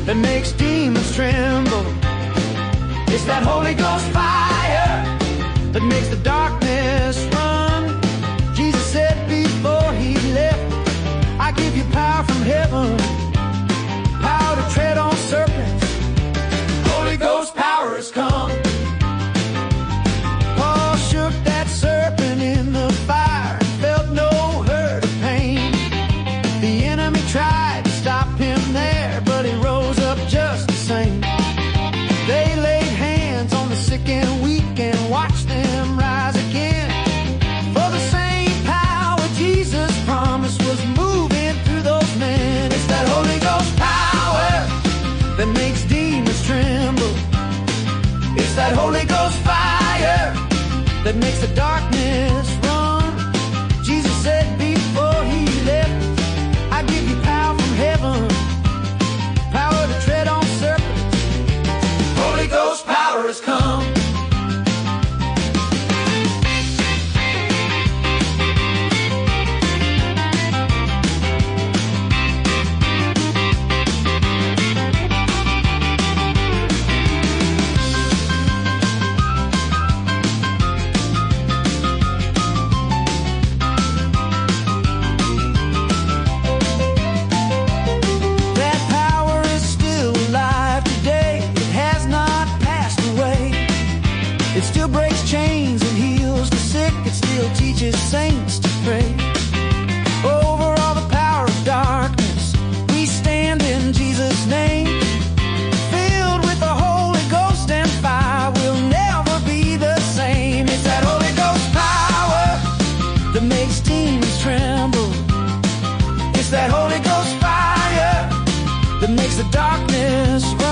that makes demons tremble. It's that Holy Ghost fire that makes the darkness run. Jesus said before he left, I give you power from heaven, power to tread on serpents. Holy Ghost power has come. Paul shook that serpent in the fire and felt no hurt or pain. The enemy tried to stop him there, but he rose up just the same. They laid hands on the sick and weak and watched them rise again. For the same power Jesus promised was moving through those men. It's that Holy Ghost power that makes demons tremble. It's that Holy Ghost fire that makes the darkness run. Jesus said before he left, I give you power from heaven, power to tread on serpents. Holy Ghost power has come. It still breaks chains and heals the sick. It still teaches saints to pray. Over all the power of darkness, we stand in Jesus' name. Filled with the Holy Ghost and fire, we'll never be the same. It's that Holy Ghost power that makes demons tremble. It's that Holy Ghost fire that makes the darkness run.